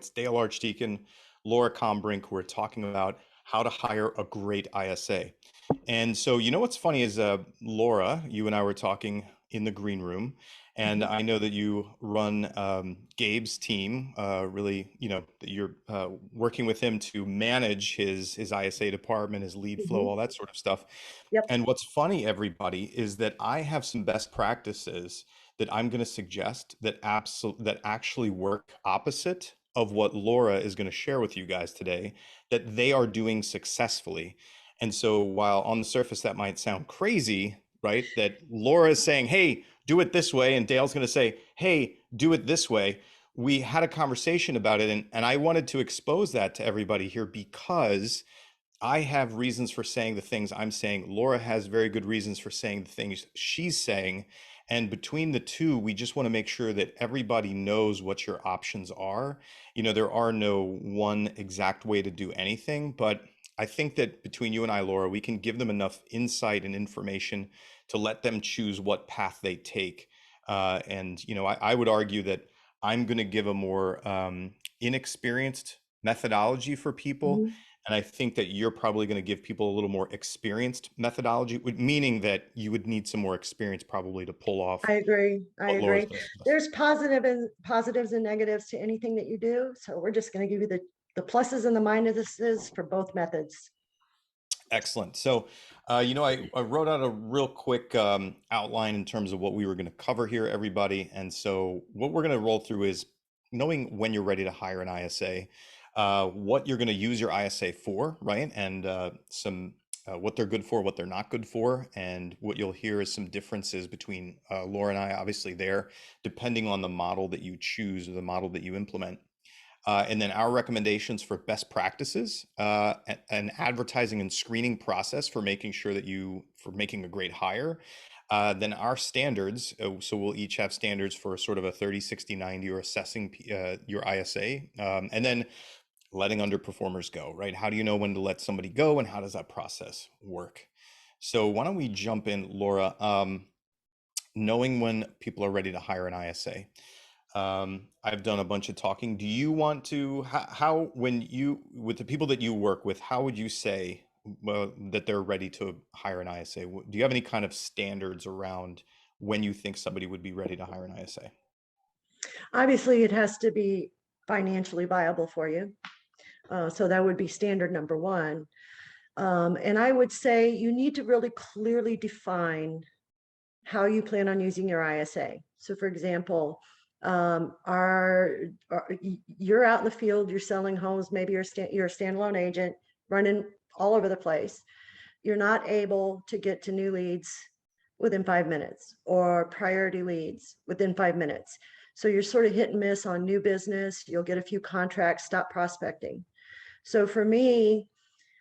It's Dale Archdekin, Laura Kombrink. We're talking about how to hire a great ISA. And so, what's funny is, Laura, you and I were talking in the green room, and Mhm. I know that you run Gabe's team. Really, that you're working with him to manage his ISA department, his lead flow, Mhm. all that sort of stuff. Yep. And what's funny, everybody, is that I have some best practices that I'm going to suggest that actually work opposite of what Laura is going to share with you guys today, that they are doing successfully. And so while on the surface that might sound crazy, right? That Laura is saying, "Hey, do it this way," and Dale's going to say, "Hey, do it this way." We had a conversation about it, and I wanted to expose that to everybody here because I have reasons for saying the things I'm saying. Laura has very good reasons for saying the things she's saying. And between the two, we just want to make sure that everybody knows what your options are. There are no one exact way to do anything, but I think that between you and I, Laura, we can give them enough insight and information to let them choose what path they take. I would argue that I'm going to give a more inexperienced methodology for people, Mhm. and I think that you're probably going to give people a little more experienced methodology, meaning that you would need some more experience probably to pull I off agree. I what Laura's agree. going to suggest. There's positives and negatives to anything that you do. So we're just going to give you the pluses and the minuses for both methods. Excellent. So, I wrote out a real quick outline in terms of what we were going to cover here, everybody. And so, what we're going to roll through is knowing when you're ready to hire an ISA, what you're going to use your ISA for, right? And some what they're good for, what they're not good for. And what you'll hear is some differences between Laura and I, obviously, there, depending on the model that you choose or the model that you implement. And then our recommendations for best practices, an advertising and screening process for making sure for making a great hire. Then our standards, so we'll each have standards for sort of a 30, 60, 90, or assessing your ISA. And then letting underperformers go, right? How do you know when to let somebody go, and how does that process work? So why don't we jump in, Laura? Knowing when people are ready to hire an ISA. I've done a bunch of talking. Do you want to, when with the people that you work with, how would you say that they're ready to hire an ISA? Do you have any kind of standards around when you think somebody would be ready to hire an ISA? Obviously, it has to be financially viable for you. So that would be standard number one. And I would say you need to really clearly define how you plan on using your ISA. So for example, you're out in the field, you're selling homes, maybe you're a standalone agent running all over the place. You're not able to get to new leads within 5 minutes or priority leads within 5 minutes. So you're sort of hit and miss on new business. You'll get a few contracts, stop prospecting. So for me,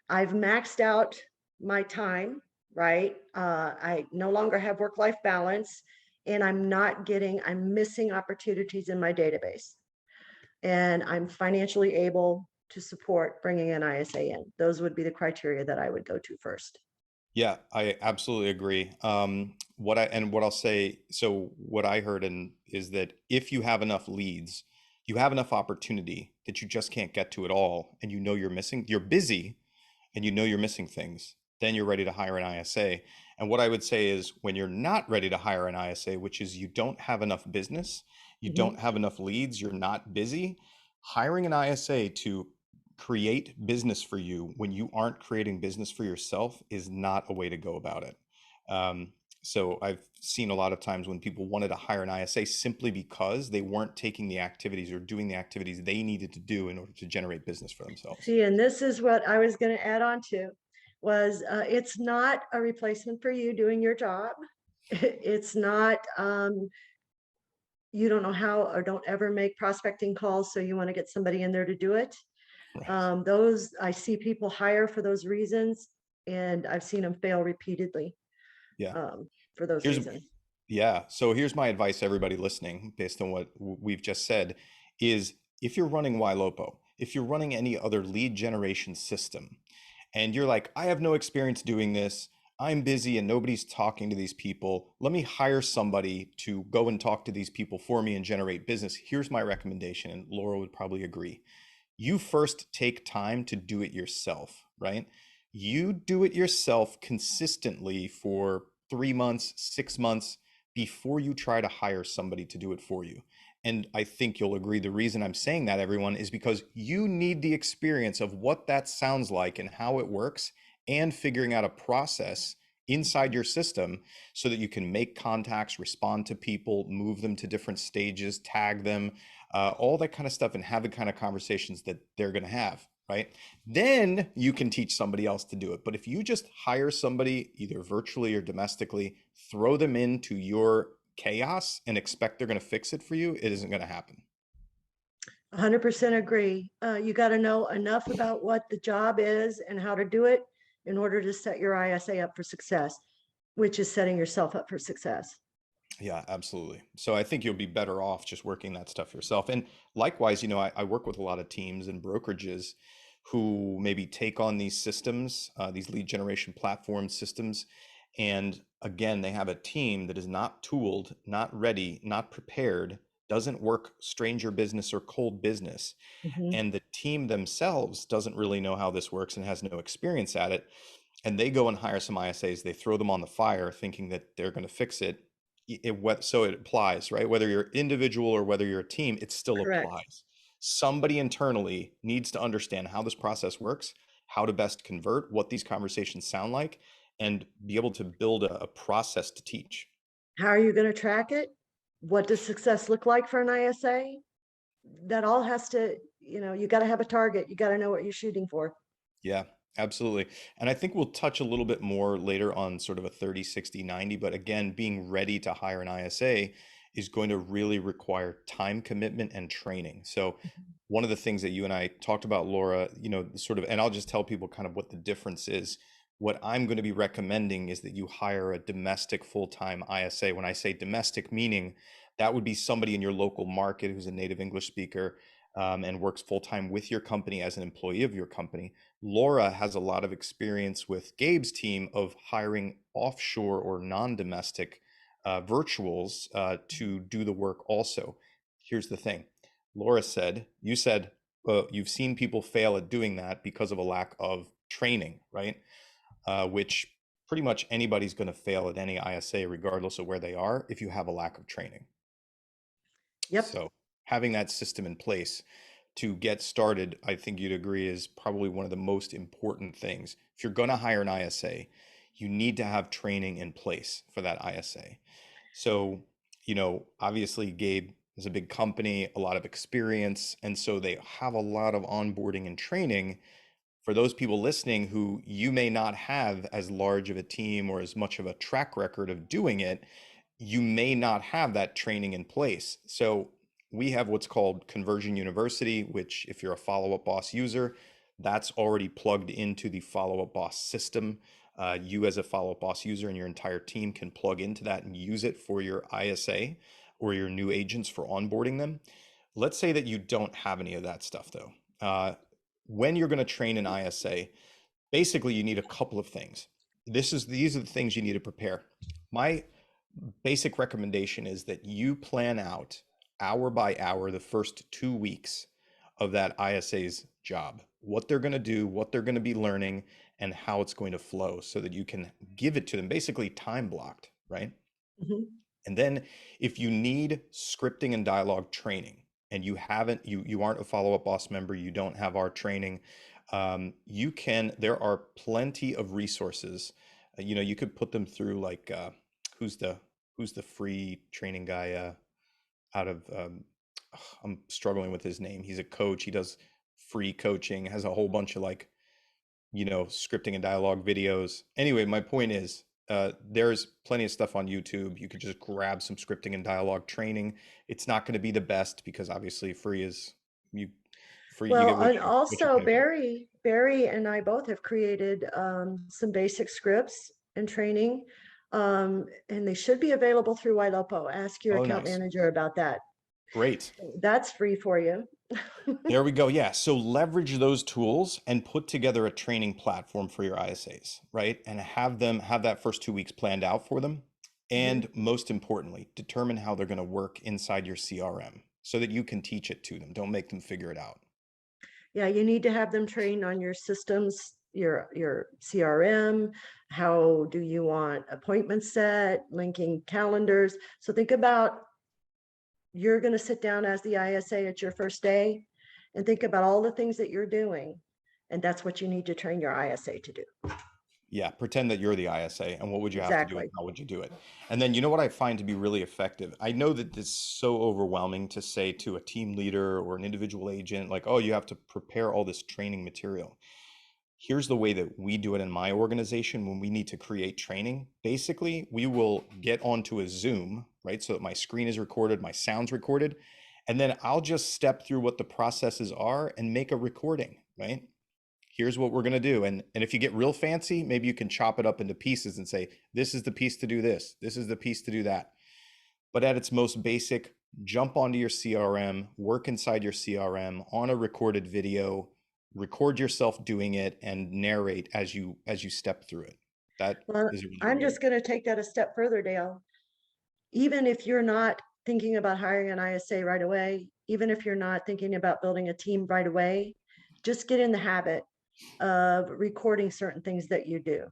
I've maxed out my time, right? I no longer have work-life balance, and I'm missing opportunities in my database. And I'm financially able to support bringing an ISA in. Those would be the criteria that I would go to first. Yeah, I absolutely agree. What I'll say, so what I heard is that if you have enough leads, you have enough opportunity that you just can't get to it all, and you're busy, and you're missing things, then you're ready to hire an ISA. And what I would say is when you're not ready to hire an ISA, which is you don't have enough business, you Mhm. don't have enough leads, you're not busy, hiring an ISA to create business for you when you aren't creating business for yourself is not a way to go about it. Um, so I've seen a lot of times when people wanted to hire an ISA simply because they weren't taking the activities or doing the activities they needed to do in order to generate business for themselves. See, and this is what I was going to add on to was it's not a replacement for you doing your job. It's not you don't know how or don't ever make prospecting calls, so you want to get somebody in there to do it. Right. Those I see people hire for those reasons, and I've seen them fail repeatedly Yeah. for those Here's reasons. Yeah. So here's my advice to everybody listening, based on what we've just said, is if you're running Ylopo, if you're running any other lead generation system, and you're like, I have no experience doing this, I'm busy and nobody's talking to these people. Let me hire somebody to go and talk to these people for me and generate business. Here's my recommendation, and Laura would probably agree. You first take time to do it yourself, right? You do it yourself consistently for 3 months, 6 months before you try to hire somebody to do it for you. And I think you'll agree the reason I'm saying that, everyone, is because you need the experience of what that sounds like and how it works, and figuring out a process inside your system so that you can make contacts, respond to people, move them to different stages, tag them, all that kind of stuff, and have the kind of conversations that they're going to have, right? Then you can teach somebody else to do it. But if you just hire somebody, either virtually or domestically, throw them into your chaos and expect they're going to fix it for you, it isn't going to happen. 100% agree. You got to know enough about what the job is and how to do it in order to set your ISA up for success, which is setting yourself up for success. Yeah, absolutely. So I think you'll be better off just working that stuff yourself. And likewise, I work with a lot of teams and brokerages who maybe take on these systems, these lead generation platform systems. And again, they have a team that is not tooled, not ready, not prepared, doesn't work stranger business or cold business. Mhm. And the team themselves doesn't really know how this works and has no experience at it, and they go and hire some ISAs, they throw them on the fire thinking that they're going to fix it. So it applies, right? Whether you're individual or whether you're a team, it still Correct. applies. Somebody internally needs to understand how this process works, how to best convert, what these conversations sound like, and be able to build a process to teach. How are you going to track it? What does success look like for an ISA? That all has to, you got to have a target. You got to know what you're shooting for. Yeah, absolutely. And I think we'll touch a little bit more later on sort of a 30, 60, 90. But again, being ready to hire an ISA is going to really require time commitment and training. So one of the things that you and I talked about, Laura, sort of, and I'll just tell people kind of what the difference is. What I'm going to be recommending is that you hire a domestic full-time ISA. When I say domestic, meaning that would be somebody in your local market who's a native English speaker, and works full-time with your company as an employee of your company. Laura has a lot of experience with Gabe's team of hiring offshore or non-domestic virtuals to do the work also. Here's the thing. Laura said, you said, you've seen people fail at doing that because of a lack of training, right? Which pretty much anybody's going to fail at any ISA, regardless of where they are, if you have a lack of training. Yep. So having that system in place to get started, I think you'd agree, is probably one of the most important things. If you're going to hire an ISA, you need to have training in place for that ISA. So, obviously Gabe is a big company, a lot of experience, and so they have a lot of onboarding and training. For those people listening who you may not have as large of a team or as much of a track record of doing it, you may not have that training in place. So we have what's called Conversion University, which if you're a Follow Up Boss user, that's already plugged into the Follow Up Boss system. You as a Follow Up Boss user and your entire team can plug into that and use it for your ISA or your new agents for onboarding them. Let's say that you don't have any of that stuff though. When you're going to train an ISA, basically you need a couple of things. These are the things you need to prepare. My basic recommendation is that you plan out hour by hour the first 2 weeks of that ISA's job, what they're going to do, what they're going to be learning, and how it's going to flow so that you can give it to them, basically time blocked, right? Mhm. And then if you need scripting and dialogue training and you aren't a Follow Up Boss member, you don't have our training, there are plenty of resources. You could put them through like, who's the, who's the free training guy, out of, I'm struggling with his name. He's a coach. He does free coaching, has a whole bunch of like, scripting and dialogue videos. Anyway, my point is, there's plenty of stuff on YouTube. You could just grab some scripting and dialogue training. It's not going to be the best because obviously you you Well, get and what you also pay for. Barry and I both have created some basic scripts and training, and they should be available through Ylopo. Ask your Oh, account nice. manager about that. Great. That's free for you. There we go. Yeah. So leverage those tools and put together a training platform for your ISAs, right? And have that first 2 weeks planned out for them. Mhm. And most importantly, determine how they're going to work inside your CRM so that you can teach it to them. Don't make them figure it out. Yeah, you need to have them trained on your systems, your CRM. How do you want appointments set, linking calendars? So think about, you're going to sit down as the ISA at your first day and think about all the things that you're doing. And that's what you need to train your ISA to do. Yeah, pretend that you're the ISA and what would you have to do and Exactly. how would you do it? And then you know what I find to be really effective? I know that it's so overwhelming to say to a team leader or an individual agent, like, oh, you have to prepare all this training material. Here's the way that we do it in my organization when we need to create training. Basically, we will get onto a Zoom, right? So that my screen is recorded, my sound's recorded, and then I'll just step through what the processes are and make a recording, right? Here's what we're going to do. And if you get real fancy, maybe you can chop it up into pieces and say, this is the piece to do this. This is the piece to do that. But at its most basic, jump onto your CRM, work inside your CRM on a recorded video, record yourself doing it and narrate as you step through it. That Well, is what I I'm would do. just going to take that a step further, Dale. Even if you're not thinking about hiring an ISA right away, even if you're not thinking about building a team right away, just get in the habit of recording certain things that you do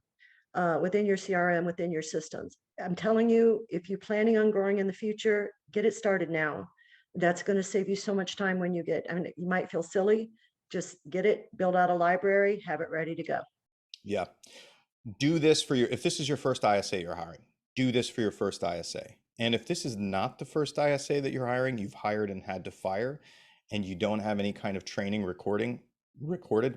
within your CRM, within your systems. I'm telling you, if you're planning on growing in the future, get it started now. That's going to save you so much time when you get, I mean, you might feel silly, just get it, build out a library, have it ready to go. Yeah. Do this for your, if this is your first ISA you're hiring, do this for your first ISA. And if this is not the first ISA that you're hiring, you've hired and had to fire, and you don't have any kind of training recorded,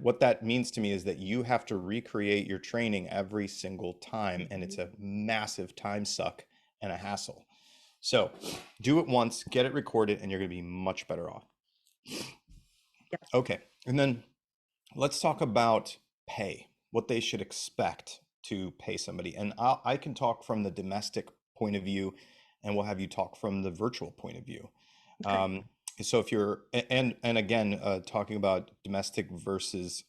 what that means to me is that you have to recreate your training every single time, and it's a massive time suck and a hassle. So do it once, get it recorded, and you're going to be much better off. Yeah. Okay. And then let's talk about pay, what they should expect to pay somebody. And I can talk from the domestic point of view, and we'll have you talk from the virtual point of view. Okay. Um, so if you're, and again, talking about domestic versus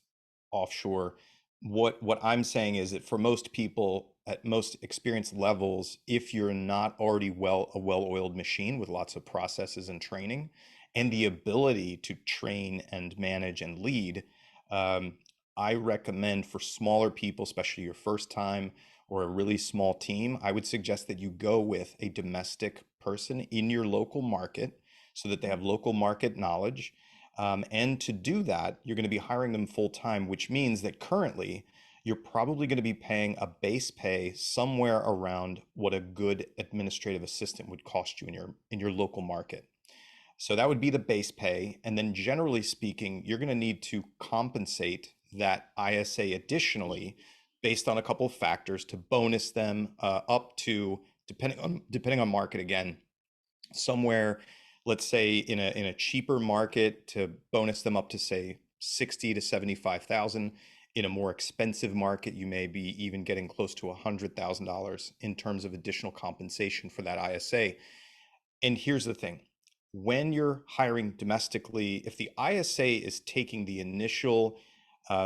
offshore, what I'm saying is that for most people at most experienced levels, if you're not already a well-oiled machine with lots of processes and training and the ability to train and manage and lead, um, I recommend for smaller people, especially your first time or a really small team, I would suggest that you go with a domestic person in your local market so that they have local market knowledge. And to do that, you're going to be hiring them full time, which means that currently you're probably going to be paying a base pay somewhere around what a good administrative assistant would cost you in your local market. So that would be the base pay. And then generally speaking, you're going to need to compensate that ISA additionally based on a couple of factors to bonus them up to, depending on market again, somewhere, let's say in a cheaper market to bonus them up to say 60 to 75,000. In a more expensive market, you may be even getting close to $100,000 in terms of additional compensation for that ISA. And here's the thing, when you're hiring domestically, if the ISA is taking the initial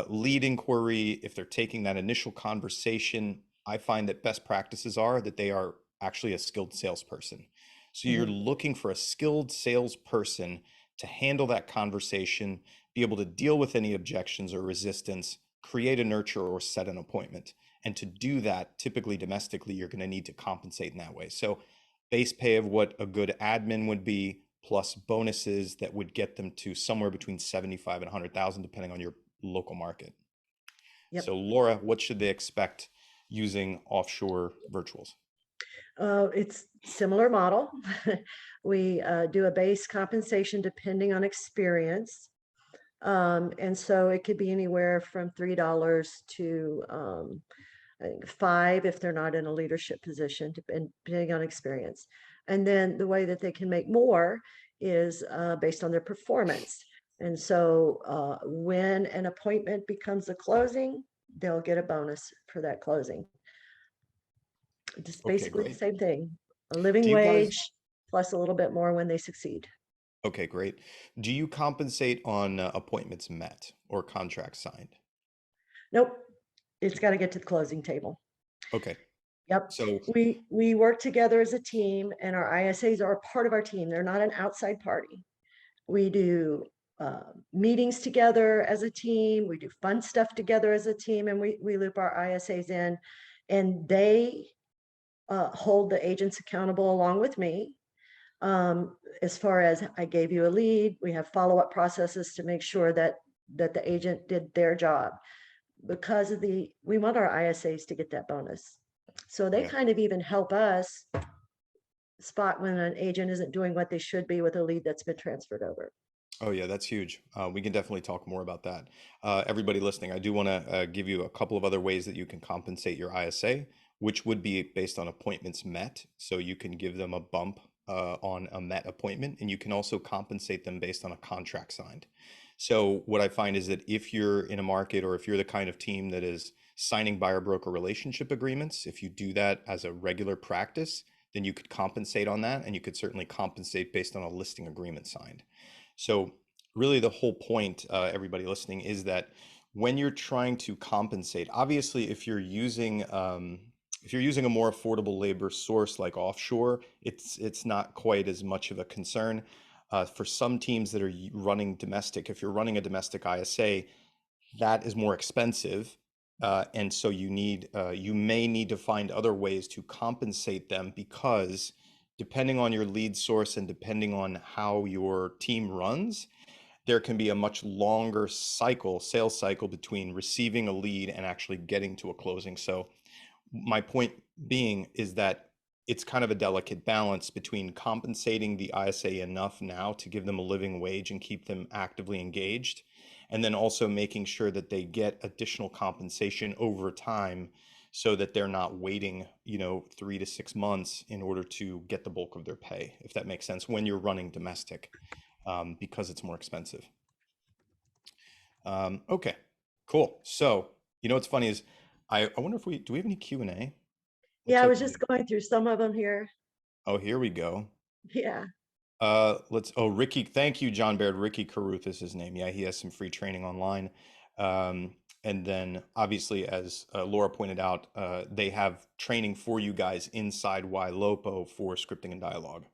lead inquiry, if they're taking that initial conversation, I find that best practices are that they are actually a skilled salesperson. So you're Mhm. looking for a skilled salesperson to handle that conversation, be able to deal with any objections or resistance, create a nurture or set an appointment. And to do that, typically domestically, you're going to need to compensate in that way. So base pay of what a good admin would be, plus bonuses that would get them to somewhere between 75 and 100,000, depending on your local market. Yep. So Laura, what should they expect using offshore virtuals? It's similar model. We do a base compensation depending on experience. And so it could be anywhere from $3 to I think 5 if they're not in a leadership position, depending on experience. And then the way that they can make more is based on their performance. And so when an appointment becomes a closing, they'll get a bonus for that closing. Just Okay, basically the great. same thing, a living Do you guys wage plus a little bit more when they succeed. Okay, great. Do you compensate on appointments met or contracts signed? Nope, it's got to get to the closing table. Okay. Yep. So, We work together as a team, and our ISAs are a part of our team. They're not an outside party. We do meetings together as a team. We do fun stuff together as a team, and we loop our ISAs in, and they hold the agents accountable along with me. As far as I gave you a lead, we have follow-up processes to make sure that the agent did their job because of we want our ISAs to get that bonus. So they yeah. kind of even help us spot when an agent isn't doing what they should be with a lead that's been transferred over. Oh, yeah, that's huge. We can definitely talk more about that. Everybody listening, I do want to give you a couple of other ways that you can compensate your ISA, which would be based on appointments met. So you can give them a bump on a met appointment, and you can also compensate them based on a contract signed. So what I find is that if you're in a market or if you're the kind of team that is signing buyer broker relationship agreements, if you do that as a regular practice, then you could compensate on that, and you could certainly compensate based on a listing agreement signed. So really the whole point, everybody listening, is that when you're trying to compensate, obviously if you're using a more affordable labor source like offshore, it's not quite as much of a concern. For some teams that are running domestic, if you're running a domestic ISA, that is more expensive. And so you may need to find other ways to compensate them because depending on your lead source and depending on how your team runs, there can be a much longer sales cycle between receiving a lead and actually getting to a closing. So my point being is that it's kind of a delicate balance between compensating the ISA enough now to give them a living wage and keep them actively engaged, and then also making sure that they get additional compensation over time so that they're not waiting, 3 to 6 months in order to get the bulk of their pay, if that makes sense, when you're running domestic, because it's more expensive. Okay, cool. So, what's funny is I wonder if do we have any Q&A? Yeah, Looks I like was just going through some of them here. oh, here we go. Yeah. Ricky, thank you, John Baird. Ricky Caruth is his name. Yeah, he has some free training online. And then obviously, as Laura pointed out, they have training for you guys inside Ylopo for scripting and dialogue.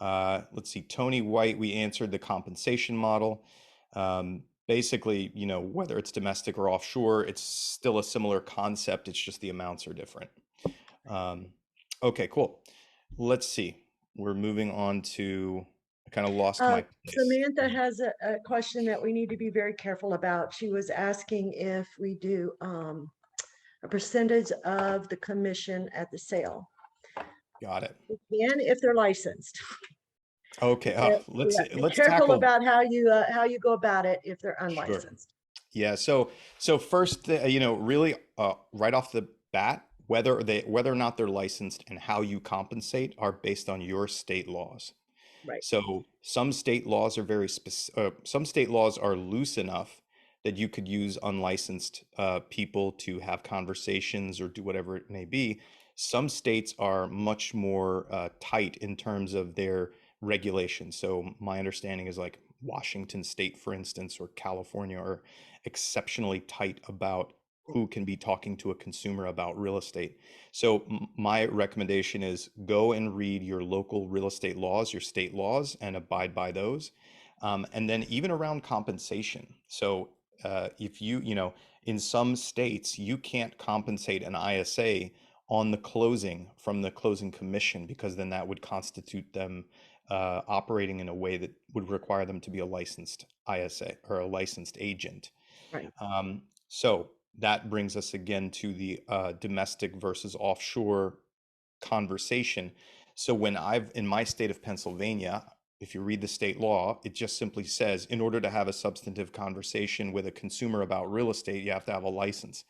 Let's see, Tony White, we answered the compensation model. Basically, whether it's domestic or offshore, it's still a similar concept. It's just the amounts are different. Um, okay, cool. Let's see. We're moving on to, I kind of lost my place. Samantha has a question that we need to be very careful about. She was asking if we do a percentage of the commission at the sale. Got it. And if they're licensed. Okay. Yeah, Let's yeah, be let's careful tackle. about how you go about it if they're Sure. unlicensed. Yeah. So first, really, right off the bat, whether or not they're licensed and how you compensate are based on your state laws. Right. So some state laws are some state laws are loose enough that you could use unlicensed people to have conversations or do whatever it may be. Some states are much more tight in terms of their regulations. So my understanding is like Washington State, for instance, or California are exceptionally tight about who can be talking to a consumer about real estate. So my recommendation is go and read your local real estate laws, your state laws, and abide by those. And then even around compensation. So if in some states, you can't compensate an ISA on the closing from the closing commission because then that would constitute them operating in a way that would require them to be a licensed ISA or a licensed agent. Right. So that brings us again to the domestic versus offshore conversation. So when in my state of Pennsylvania, if you read the state law, it just simply says in order to have a substantive conversation with a consumer about real estate, you have to have a license.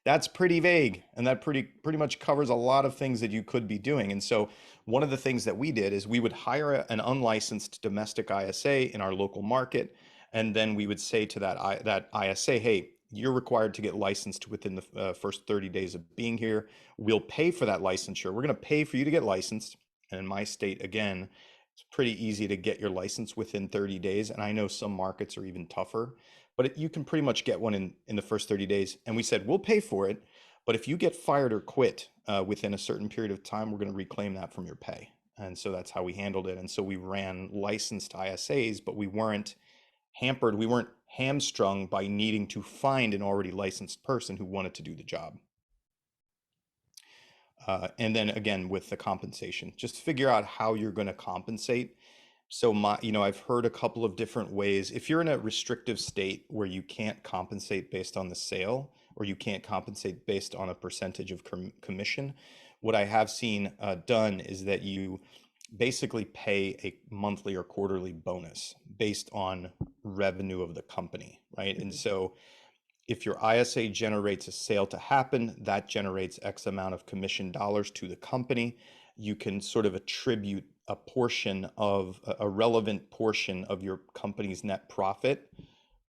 That's pretty vague, and that pretty much covers a lot of things that you could be doing. And so one of the things that we did is we would hire an unlicensed domestic ISA in our local market, and then we would say to that ISA, hey, you're required to get licensed within the first 30 days of being here. We'll pay for that licensure. We're going to pay for you to get licensed. And in my state, again, It's pretty easy to get your license within 30 days. And I know some markets are even tougher, but you can pretty much get one in the first 30 days. And we said, we'll pay for it. But if you get fired or quit within a certain period of time, we're going to reclaim that from your pay. And so that's how we handled it. And so we ran licensed ISAs, but we weren't hampered, we weren't hamstrung by needing to find an already licensed person who wanted to do the job. And then again, with the compensation, just figure out how you're going to compensate. So I've heard a couple of different ways. If you're in a restrictive state where you can't compensate based on the sale, or you can't compensate based on a percentage of commission, what I have seen done is that you basically pay a monthly or quarterly bonus based on revenue of the company, right? And so if your ISA generates a sale to happen, that generates X amount of commission dollars to the company. You can sort of attribute a portion of a relevant portion of your company's net profit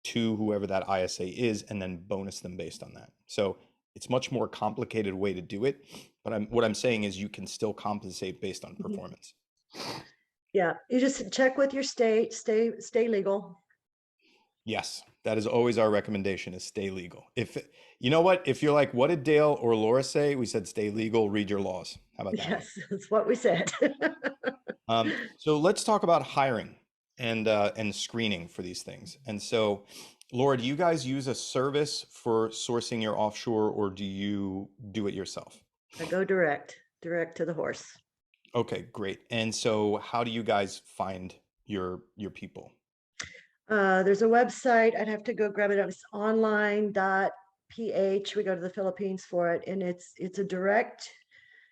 to whoever that ISA is, and then bonus them based on that. So it's much more complicated way to do it, but what I'm saying is you can still compensate based on Mhm. performance. Yeah, you just check with your state, stay legal. Yes, that is always our recommendation, is stay legal. If you know what, if you're like, what did Dale or Laura say? We said stay legal, read your laws. How about that one? Yes, that's what we said. So let's talk about hiring and screening for these things. And so, Laura, do you guys use a service for sourcing your offshore, or do you do it yourself? I go direct to the horse. Okay, great. And so how do you guys find your people? There's a website. I'd have to go grab it. It's online.ph. We go to the Philippines for it, and it's a direct.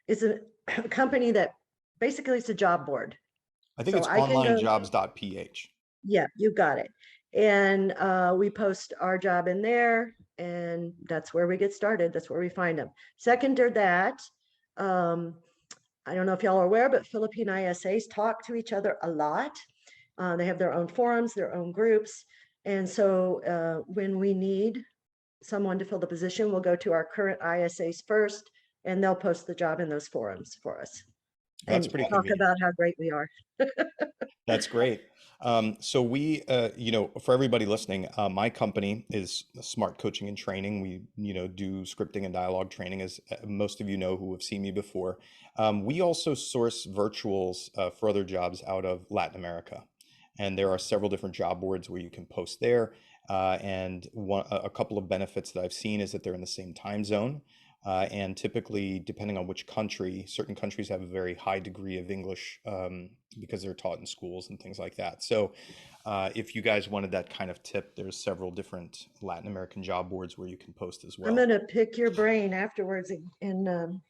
It's a company that basically it's a job board. I think So it's I can go. onlinejobs.ph. Yeah, you got it. And we post our job in there, and that's where we get started. That's where we find them. Second to that, um, I don't know if y'all are aware, but Philippine ISAs talk to each other a lot. They have their own forums, their own groups. And so when we need someone to fill the position, we'll go to our current ISAs first, and they'll post the job in those forums for us That's and pretty talk convenient. about how great we are. That's great. So for everybody listening, my company is Smart Coaching and Training. We, do scripting and dialogue training, as most of you know who have seen me before. We also source virtuals for other jobs out of Latin America, and there are several different job boards where you can post there. And a couple of benefits that I've seen is that they're in the same time zone. And typically, depending on which country, certain countries have a very high degree of English because they're taught in schools and things like that. So, if you guys wanted that kind of tip, there's several different Latin American job boards where you can post as I'm well. going to pick your brain afterwards and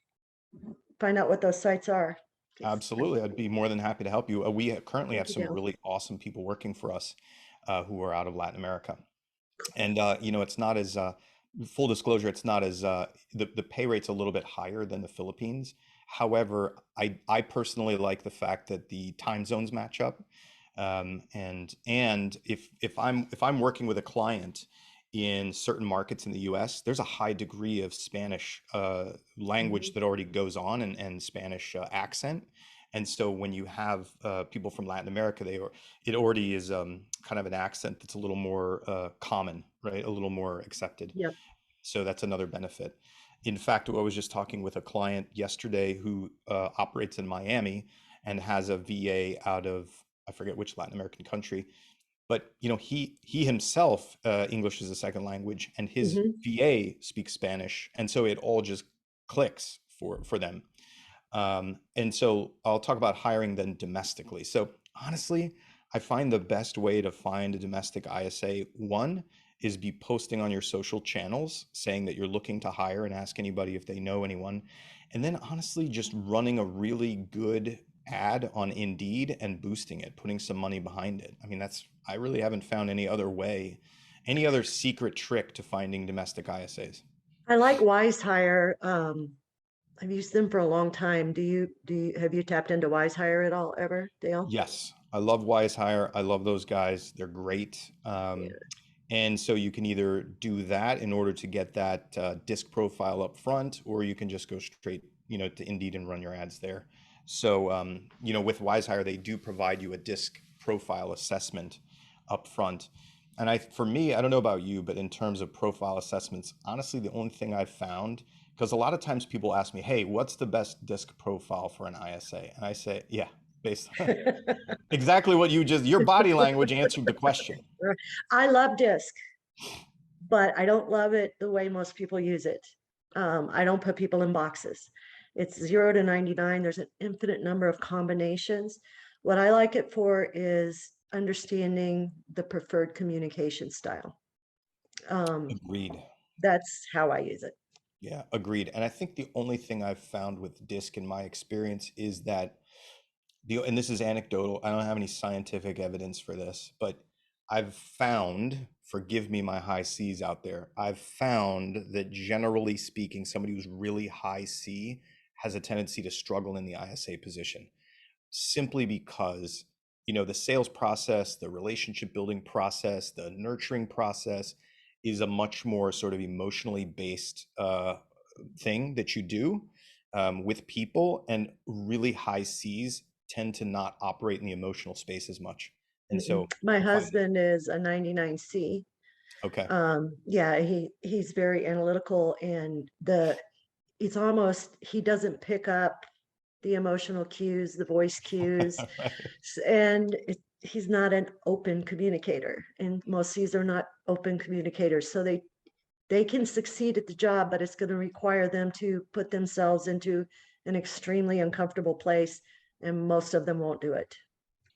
find out what those sites are. Absolutely, I'd be more than happy to help you. We currently have Thank you, some Dale. really awesome people working for us who are out of Latin America. And it's not as full disclosure, it's not as the pay rate's a little bit higher than the Philippines. However, I personally like the fact that the time zones match up. And if I'm working with a client in certain markets in the US, there's a high degree of Spanish language Mhm. that already goes on, and Spanish accent. And so when you have people from Latin America, it already is kind of an accent that's a little more common, right? A little more accepted. Yep. So that's another benefit. In fact, I was just talking with a client yesterday who operates in Miami and has a VA out of, I forget which Latin American country, but he himself, English is a second language, and his Hmm. VA speaks Spanish, and so it all just clicks for them. And so I'll talk about hiring then domestically. So honestly, I find the best way to find a domestic ISA, one, is be posting on your social channels saying that you're looking to hire and ask anybody if they know anyone. And then honestly, just running a really good ad on Indeed and boosting it, putting some money behind it. I mean, I really haven't found any other way, any other secret trick to finding domestic ISAs. I like Wise Hire. I've used them for a long time. Do you have you tapped into Wise Hire at all ever, Dale? Yes, I love Wise Hire. I love those guys. They're great. Yeah. And so you can either do that in order to get that disc profile up front, or you can just go straight, to Indeed and run your ads there. So, you know, with WiseHire, they do provide you a disc profile assessment up front. And for me, I don't know about you, but in terms of profile assessments, honestly, the only thing I've found, because a lot of times people ask me, hey, what's the best disc profile for an ISA? And I say, yeah, based on exactly what you just, your body language answered the question. I love disc, but I don't love it the way most people use it. I don't put people in boxes. It's 0 to 99. There's an infinite number of combinations. What I like it for is understanding the preferred communication style. Agreed. That's how I use it. Yeah, agreed. And I think the only thing I've found with disc in my experience is that and this is anecdotal, I don't have any scientific evidence for this, but I've found, forgive me my high C's out there, I've found that generally speaking, somebody who's really high C has a tendency to struggle in the ISA position simply because, you know, the sales process, the relationship building process, the nurturing process is a much more sort of emotionally based thing that you do with people, and really high C's tend to not operate in the emotional space as much. And so My I find that, husband is a 99C. okay. Yeah, he's very analytical, and it's almost, he doesn't pick up the emotional cues, the voice cues, Right. and he's not an open communicator. And most C's are not open communicators, so they can succeed at the job, but it's going to require them to put themselves into an extremely uncomfortable place, and most of them won't do it.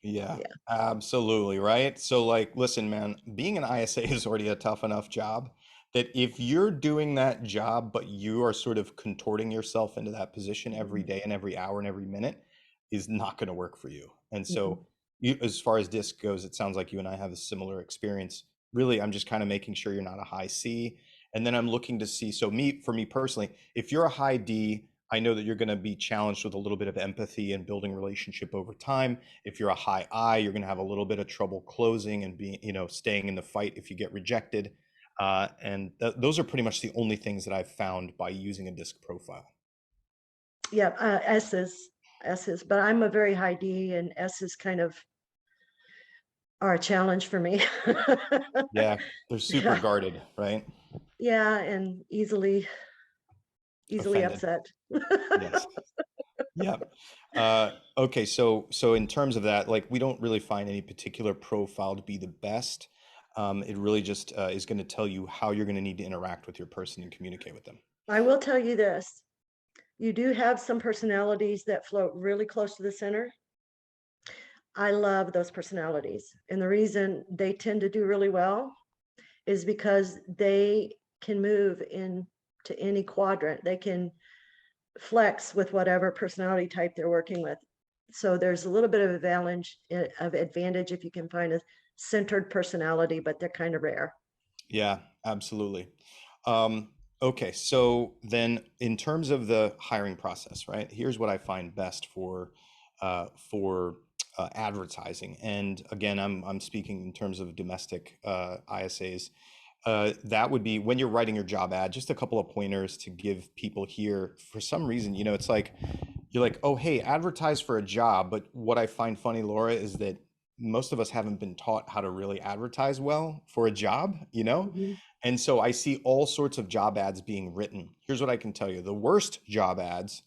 Yeah, Yeah. absolutely, right? So like, listen, man, being an ISA is already a tough enough job that if you're doing that job, but you are sort of contorting yourself into that position every day and every hour and every minute, is not going to work for you. And Mhm. so you, as far as disc goes, it sounds like you and I have a similar experience. Really, I'm just kind of making sure you're not a high C. And then I'm looking to see, so for me personally, if you're a high D, I know that you're going to be challenged with a little bit of empathy and building relationship over time. If you're a high I, you're going to have a little bit of trouble closing and being, you know, staying in the fight if you get rejected. And those are pretty much the only things that I've found by using a disc profile. Yeah, S's, but I'm a very high D, and S's kind of are a challenge for me. Yeah, they're super Yeah, guarded, right? yeah, and easily Offended. upset. Yes. Yeah. Okay, so in terms of that, like we don't really find any particular profile to be the best. It really just is going to tell you how you're going to need to interact with your person and communicate with them. I will tell you this. You do have some personalities that float really close to the center. I love those personalities. And the reason they tend to do really well is because they can move into any quadrant. They can flex with whatever personality type they're working with. So there's a little bit of advantage if you can find a centered personality, but they're kind of rare. Yeah, absolutely. Um, okay, so then in terms of the hiring process, right? Here's what I find best for advertising. And again, I'm speaking in terms of domestic ISAs. That would be when you're writing your job ad, just a couple of pointers to give people here. For some reason, you know, it's like you're like, oh, hey, advertise for a job. But what I find funny, Laura, is that most of us haven't been taught how to really advertise well for a job, you know? Mhm. And so I see all sorts of job ads being written. Here's what I can tell you. The worst job ads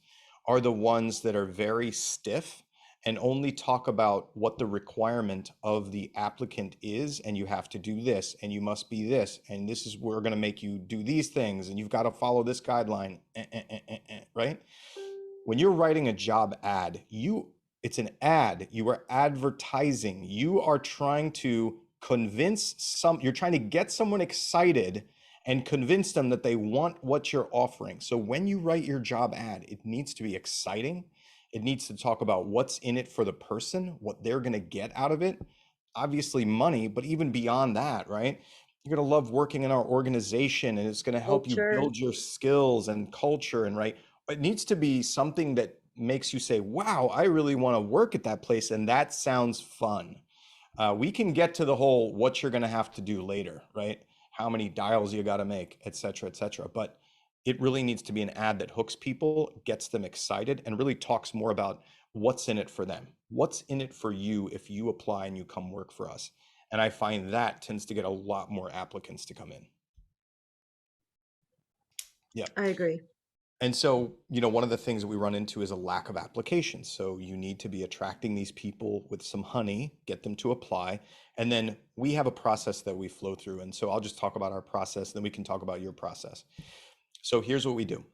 are the ones that are very stiff and only talk about what the requirement of the applicant is. And you have to do this, and you must be this, and this is, we're going to make you do these things, and you've got to follow this guideline, right? When you're writing a job ad, it's an ad. You are advertising. You are trying to you're trying to get someone excited and convince them that they want what you're offering. So when you write your job ad, it needs to be exciting. It needs to talk about what's in it for the person, what they're going to get out of it. Obviously money, but even beyond that, right? You're going to love working in our organization, and it's going to help you Culture. build your skills and culture, and right, it needs to be something that makes you say, wow, I really want to work at that place. And that sounds fun. We can get to the whole what you're going to have to do later, right? How many dials you got to make, et cetera, et cetera. But it really needs to be an ad that hooks people, gets them excited, and really talks more about what's in it for them? What's in it for you if you apply and you come work for us? And I find that tends to get a lot more applicants to come in. Yeah. I agree. And so, one of the things that we run into is a lack of applications. So you need to be attracting these people with some honey, get them to apply. And then we have a process that we flow through. And so I'll just talk about our process, then we can talk about your process. So here's what we do,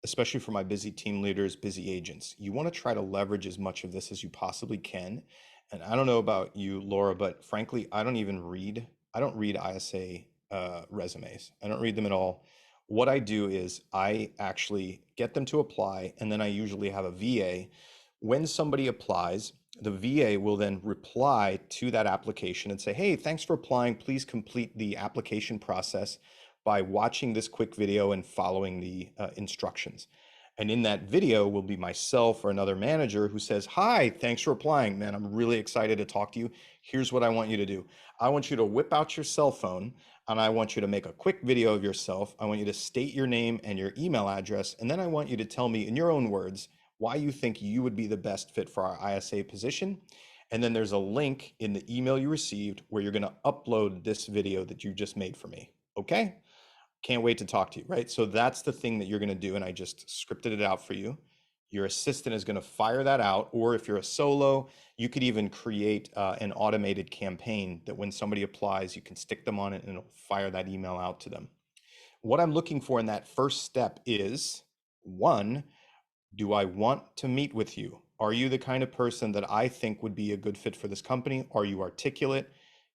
especially for my busy team leaders, busy agents. You want to try to leverage as much of this as you possibly can. And I don't know about you, Laura, but frankly, I don't read ISA resumes. I don't read them at all. What I do is I actually get them to apply, and then I usually have a VA. When somebody applies, the VA will then reply to that application and say, hey, thanks for applying. Please complete the application process by watching this quick video and following the instructions. And in that video will be myself or another manager who says, hi, thanks for applying, man. I'm really excited to talk to you. Here's what I want you to do. I want you to whip out your cell phone and I want you to make a quick video of yourself. I want you to state your name and your email address. And then I want you to tell me in your own words why you think you would be the best fit for our ISA position. And then there's a link in the email you received where you're going to upload this video that you just made for me. Okay? Can't wait to talk to you, right? So that's the thing that you're going to do. And I just scripted it out for you. Your assistant is going to fire that out. Or if you're a solo, you could even create an automated campaign that when somebody applies, you can stick them on it and it'll fire that email out to them. What I'm looking for in that first step is, one, do I want to meet with you? Are you the kind of person that I think would be a good fit for this company? Are you articulate?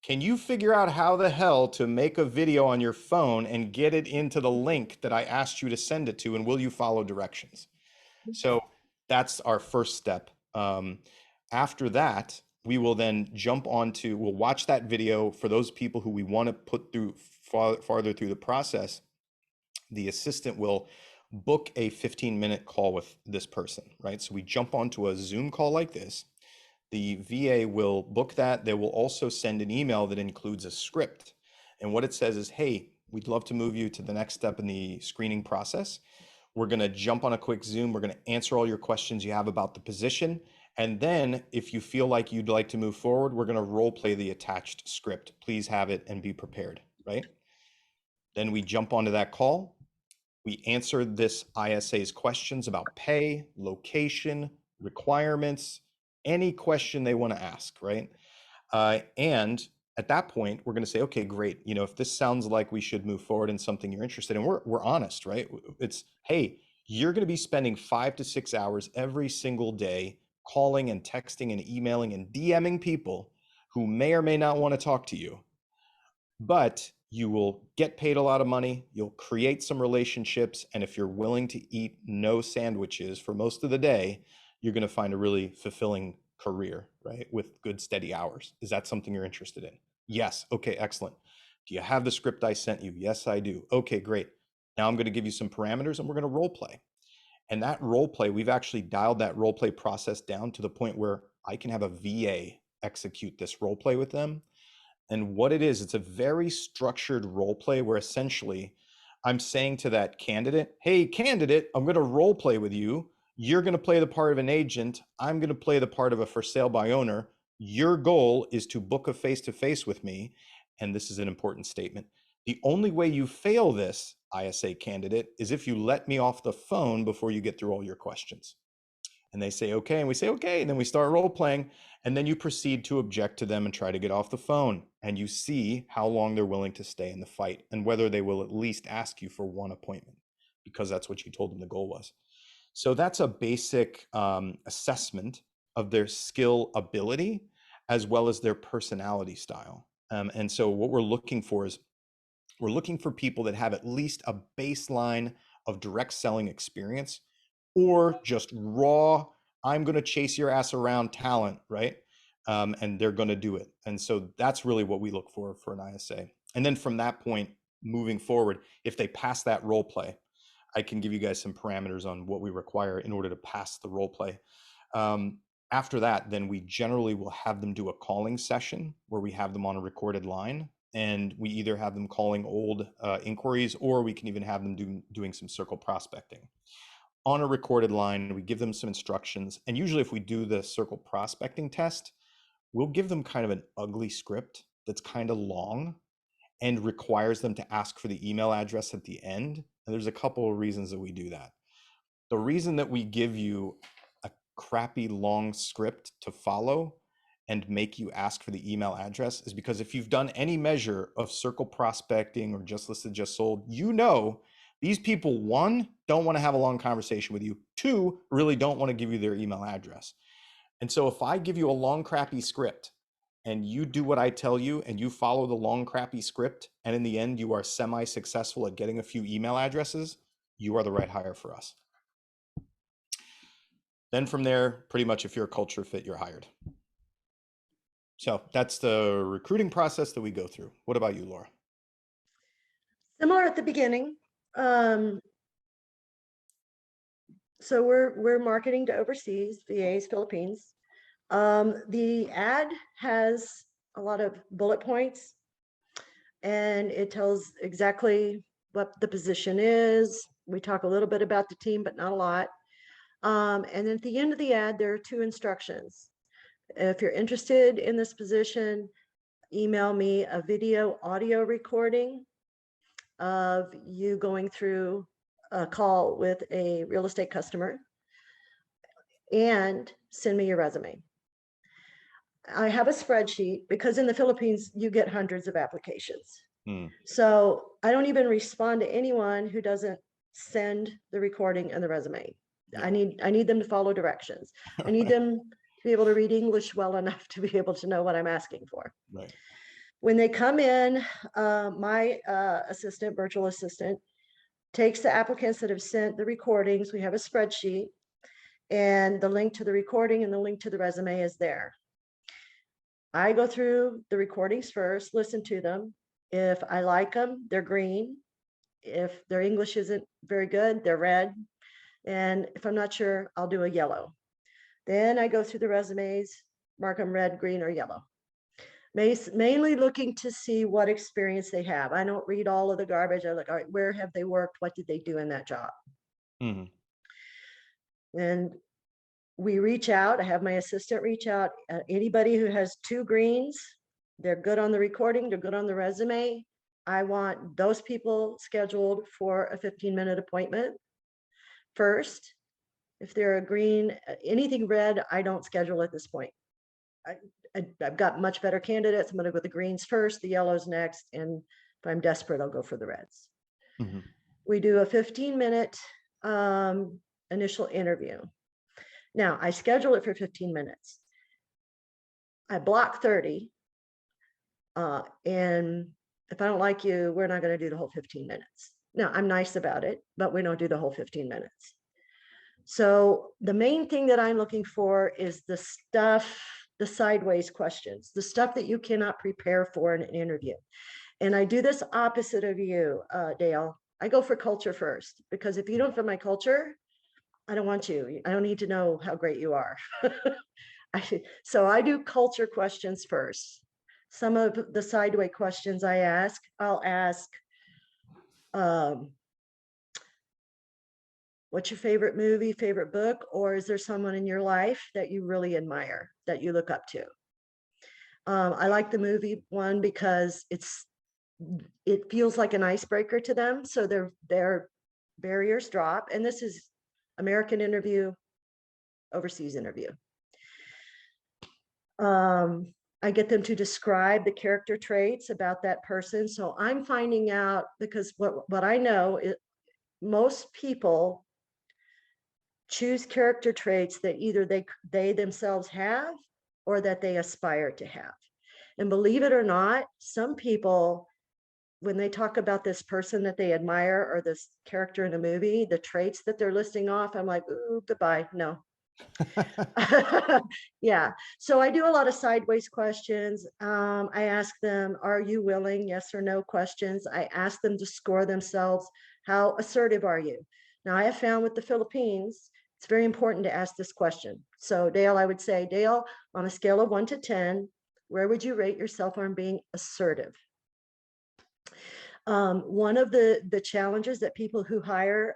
Can you figure out how the hell to make a video on your phone and get it into the link that I asked you to send it to? And will you follow directions? So that's our first step. After that, we will then we'll watch that video for those people who we want to put through farther through the process. The assistant will book a 15-minute call with this person, right? So we jump onto a Zoom call like this. The VA will book that. They will also send an email that includes a script. And what it says is, hey, we'd love to move you to the next step in the screening process. We're going to jump on a quick Zoom. We're going to answer all your questions you have about the position. And then if you feel like you'd like to move forward, we're going to role play the attached script. Please have it and be prepared, right? Then we jump onto that call. We answer this ISA's questions about pay, location, requirements, any question they want to ask, right? And at that point, we're going to say, okay, great. If this sounds like we should move forward in something you're interested in, we're honest, right? It's, hey, you're going to be spending 5 to 6 hours every single day calling and texting and emailing and DMing people who may or may not want to talk to you. But you will get paid a lot of money, you'll create some relationships, and if you're willing to eat no sandwiches for most of the day, you're going to find a really fulfilling career, right? With good, steady hours. Is that something you're interested in? Yes. Okay, excellent. Do you have the script I sent you? Yes, I do. Okay, great. Now I'm going to give you some parameters and we're going to role play. And that role play, we've actually dialed that role play process down to the point where I can have a VA execute this role play with them. And what it is, it's a very structured role play where essentially I'm saying to that candidate, hey, candidate, I'm going to role play with you. You're going to play the part of an agent. I'm going to play the part of a for sale by owner. Your goal is to book a face-to-face with me. And this is an important statement. The only way you fail this, ISA candidate, is if you let me off the phone before you get through all your questions. And they say, okay. And we say, okay. And then we start role playing. And then you proceed to object to them and try to get off the phone. And you see how long they're willing to stay in the fight and whether they will at least ask you for one appointment because that's what you told them the goal was. So that's a basic assessment of their skill ability as well as their personality style. And so what we're looking for is we're looking for people that have at least a baseline of direct selling experience or just raw, I'm going to chase your ass around talent, right? And they're going to do it. And so that's really what we look for an ISA. And then from that point, moving forward, if they pass that role play, I can give you guys some parameters on what we require in order to pass the role play. After that, then we generally will have them do a calling session where we have them on a recorded line. And we either have them calling old inquiries or we can even have them doing some circle prospecting. on a recorded line. We give them some instructions. And usually if we do the circle prospecting test, we'll give them kind of an ugly script that's kind of long and requires them to ask for the email address at the end. And there's a couple of reasons that we do that. The reason that we give you a crappy long script to follow and make you ask for the email address is because if you've done any measure of circle prospecting or just listed, just sold, you know these people, one, don't want to have a long conversation with you, two, really don't want to give you their email address. And so if I give you a long, crappy script and you do what I tell you and you follow the long, crappy script, and in the end you are semi-successful at getting a few email addresses, you are the right hire for us. Then from there, pretty much if you're a culture fit, you're hired. So that's the recruiting process that we go through. What about you, Laura? Similar at the beginning. So we're marketing to overseas, VAs, Philippines. The ad has a lot of bullet points, and it tells exactly what the position is. We talk a little bit about the team, but not a lot. And at the end of the ad, there are two instructions. If you're interested in this position, email me a video audio recording of you going through a call with a real estate customer and send me your resume. I have a spreadsheet because in the Philippines, you get hundreds of applications. So I don't even respond to anyone who doesn't send the recording and the resume. Yeah. I need them to follow directions. I need them to be able to read English well enough to be able to know what I'm asking for. Right. When they come in, my assistant, virtual assistant, takes the applicants that have sent the recordings. We have a spreadsheet, and the link to the recording and the link to the resume is there. I go through the recordings first, listen to them. If I like them, they're green. If their English isn't very good, they're red. And if I'm not sure, I'll do a yellow. Then I go through the resumes, mark them red, green, or yellow. Mainly looking to see what experience they have. I don't read all of the garbage. I look, all right, where have they worked? What did they do in that job? Mm-hmm. And we reach out. I have my assistant reach out. Anybody who has two greens, they're good on the recording, they're good on the resume. I want those people scheduled for a 15-minute appointment first. If they're a green, anything red, I don't schedule at this point. I've got much better candidates. I'm going to go with the greens first, the yellows next, and if I'm desperate, I'll go for the reds. Mm-hmm. We do a 15-minute initial interview. Now, I schedule it for 15 minutes. I block 30. And if I don't like you, we're not going to do the whole 15 minutes. Now, I'm nice about it, but we don't do the whole 15 minutes. So the main thing that I'm looking for is the stuff, the sideways questions, the stuff that you cannot prepare for in an interview. And I do this opposite of you, Dale. I go for culture first, because if you don't fit my culture, I don't want you. I don't need to know how great you are. So I do culture questions first. Some of the sideway questions I'll ask, what's your favorite movie, favorite book, or is there someone in your life that you really admire, that you look up to? I like the movie one because it feels like an icebreaker to them. So their barriers drop. And this is American interview, overseas interview. I get them to describe the character traits about that person. So I'm finding out, because what I know is most people choose character traits that either they themselves have or that they aspire to have. And believe it or not, some people, when they talk about this person that they admire or this character in a movie, the traits that they're listing off, I'm like, ooh, goodbye, no. Yeah. So I do a lot of sideways questions. I ask them, are you willing? Yes or no questions. I ask them to score themselves. How assertive are you? Now, I have found with the Philippines, it's very important to ask this question. So Dale, I would say, Dale, on a scale of 1 to 10, where would you rate yourself on being assertive? One of the challenges that people who hire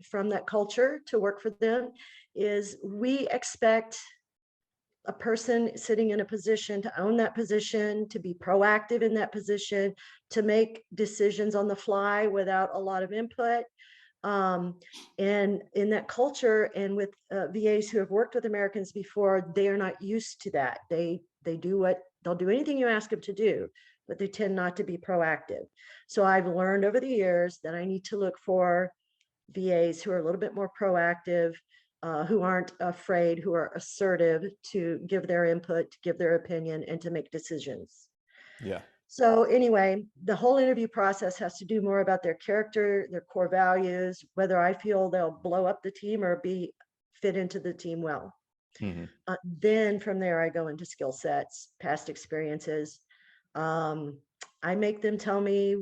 from that culture to work for them is we expect a person sitting in a position to own that position, to be proactive in that position, to make decisions on the fly without a lot of input. Um, and in that culture, and with VAs who have worked with Americans before, they are not used to that. They do what they'll do anything you ask them to do, but they tend not to be proactive. So I've learned over the years that I need to look for VAs who are a little bit more proactive, who aren't afraid, who are assertive to give their input, to give their opinion, and to make decisions. Yeah. So anyway, the whole interview process has to do more about their character, their core values, whether I feel they'll blow up the team or be fit into the team well. Hmm. Then from there, I go into skill sets, past experiences. Um, I make them tell me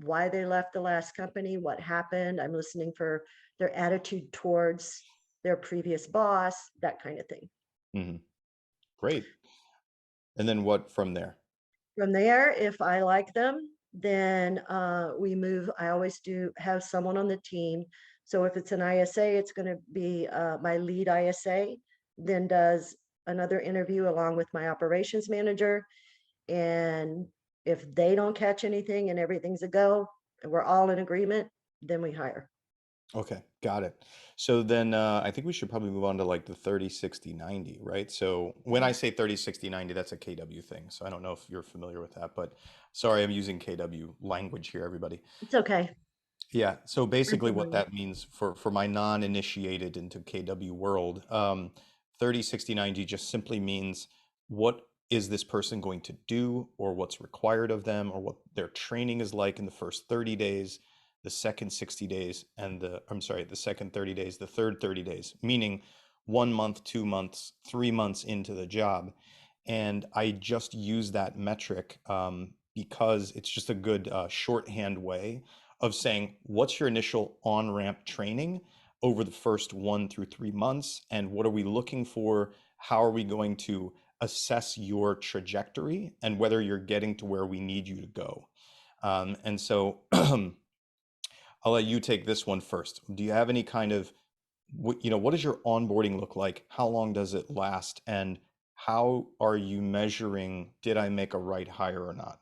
why they left the last company, what happened. I'm listening for their attitude towards their previous boss, that kind of thing. Hmm. Great. And then what from there? From there, if I like them, then we move. I always do have someone on the team. So if it's an ISA, it's going to be my lead ISA, then does another interview along with my operations manager. And if they don't catch anything and everything's a go, and we're all in agreement, then we hire. Okay, got it. So then I think we should probably move on to like the 30, 60, 90, right? So when I say 30, 60, 90, that's a KW thing. So I don't know if you're familiar with that, but sorry, I'm using KW language here, everybody. It's okay. Yeah, so I'm basically what familiar. that means for my non-initiated into KW world, 30, 60, 90 just simply means what is this person going to do or what's required of them or what their training is like in the first 30 days, the second 60 days, and I'm sorry, the second 30 days, the third 30 days, meaning 1 month, 2 months, 3 months into the job. And I just use that metric because it's just a good shorthand way of saying, what's your initial on-ramp training over the first 1 through 3 months? And what are we looking for? How are we going to assess your trajectory and whether you're getting to where we need you to go? And so I'll let you take this one first. Do you have any kind of, what does your onboarding look like? How long does it last? And how are you measuring, did I make a right hire or not?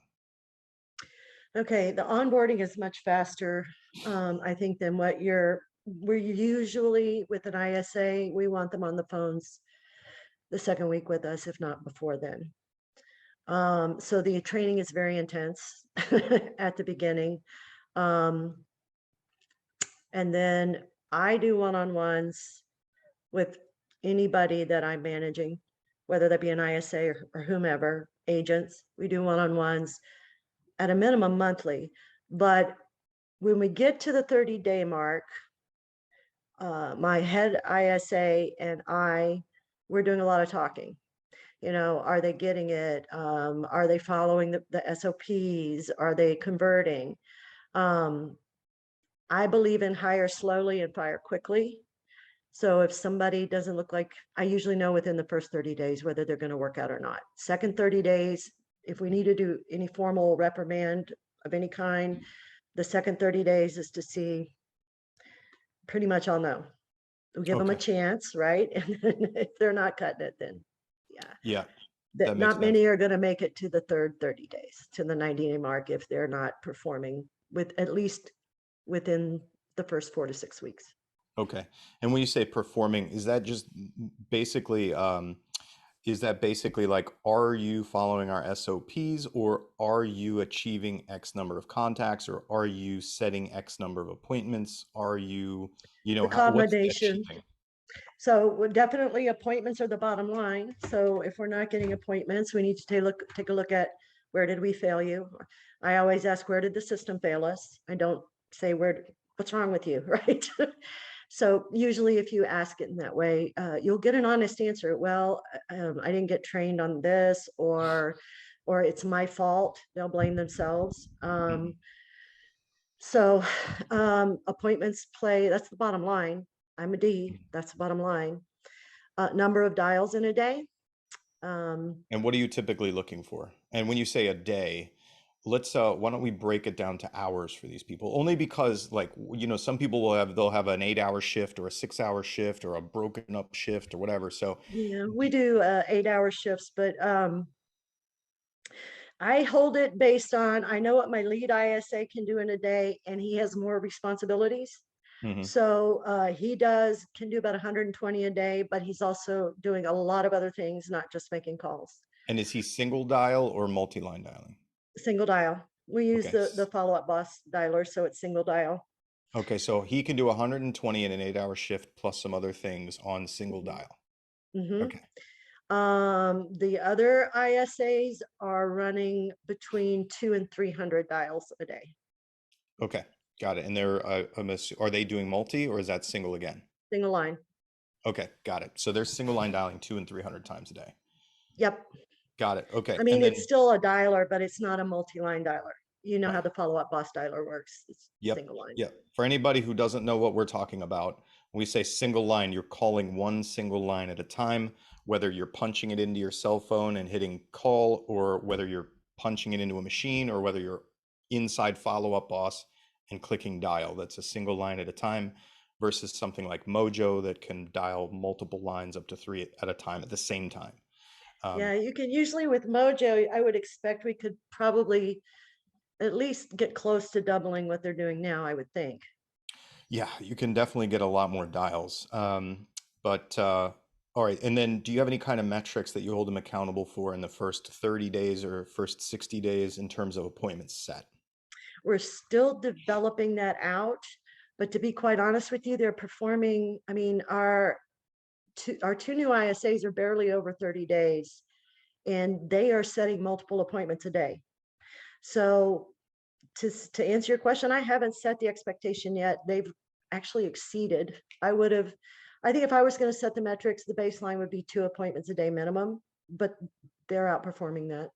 Okay, the onboarding is much faster, I think, than what we're usually with an ISA, we want them on the phones the second week with us, if not before then. So the training is very intense at the beginning. Um, and then I do one-on-ones with anybody that I'm managing, whether that be an ISA or whomever, agents. We do one-on-ones at a minimum monthly. But when we get to the 30-day mark, my head ISA and we're doing a lot of talking. Are they getting it? Are they following the SOPs? Are they converting? Um, I believe in hire slowly and fire quickly. So if somebody doesn't look like, I usually know within the first 30 days whether they're going to work out or not. Second 30 days, if we need to do any formal reprimand of any kind, the second 30 days is to see, pretty much I'll know. We'll give them a Okay. chance, right? And then if they're not cutting it, then yeah, Yeah, that that makes not sense. many are going to make it to the third 30 days, to the 90-day mark, if they're not performing with at least within the first 4 to 6 weeks. Okay. And when you say performing, is that just basically, is that basically like, are you following our SOPs or are you achieving X number of contacts or are you setting X number of appointments? Are you, The what's the combination. achieving? So definitely appointments are the bottom line. So if we're not getting appointments, we need to take a look at, where did we fail you? I always ask, where did the system fail us? I don't say, what's wrong with you, right? So usually if you ask it in that way, you'll get an honest answer. Well, I didn't get trained on this, or it's my fault. They'll blame themselves. Mhm. So appointments play, that's the bottom line. I'm a D, that's the bottom line. Number of dials in a day. Um, And what are you typically looking for? And when you say a day, let's why don't we break it down to hours for these people? Only because like some people they'll have an 8-hour shift or a 6-hour shift or a broken up shift or whatever. So Yeah, we do 8-hour shifts, but I hold it based on, I know what my lead ISA can do in a day, and he has more responsibilities. mhm. So he can do about 120 a day, but he's also doing a lot of other things, not just making calls. And is he single dial or multi-line dialing? Single dial. We use Okay. the follow-up boss dialer, so it's single dial. Okay, so he can do 120 in an 8-hour shift plus some other things on single dial. Mm-hmm. Okay. The other ISAs are running between 200 and 300 dials a day. Okay. Got it. And they're are they doing multi or is that single again? Single line. Okay, got it. So they're single line dialing 2 and 300 times a day. Yep. Got it. Okay. I And mean, it's then still a dialer, but it's not a multi-line dialer. You know how right. the follow-up boss dialer works. It's Yep. single line. Yep. For anybody who doesn't know what we're talking about, when we say single line, you're calling one single line at a time, whether you're punching it into your cell phone and hitting call, or whether you're punching it into a machine, or whether you're inside follow-up boss and clicking dial. That's a single line at a time versus something like Mojo that can dial multiple lines up to 3 at a time at the same time. Yeah, Um, you can usually with Mojo, I would expect we could probably at least get close to doubling what they're doing now, I would think. Yeah, you can definitely get a lot more dials. But all right, and then do you have any kind of metrics that you hold them accountable for in the first 30 days or first 60 days in terms of appointments set? We're still developing that out, but to be quite honest with you, they're performing, I mean, our two new ISAs are barely over 30 days, and they are setting multiple appointments a day. So to answer your question, I haven't set the expectation yet. They've actually exceeded. I think if I was going to set the metrics, the baseline would be 2 appointments a day minimum, but they're outperforming that.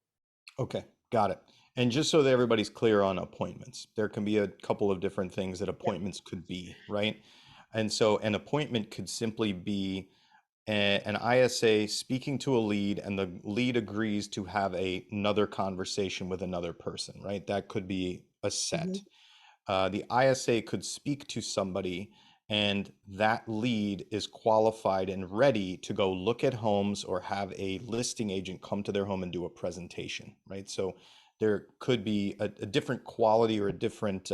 Okay, got it. And just so that everybody's clear on appointments, there can be a couple of different things that Yeah. appointments could be, right? And so an appointment could simply be an ISA speaking to a lead, and the lead agrees to have another conversation with another person, right? That could be a set. Mhm. The ISA could speak to somebody, and that lead is qualified and ready to go look at homes or have a listing agent come to their home and do a presentation, right? So there could be a different quality or a different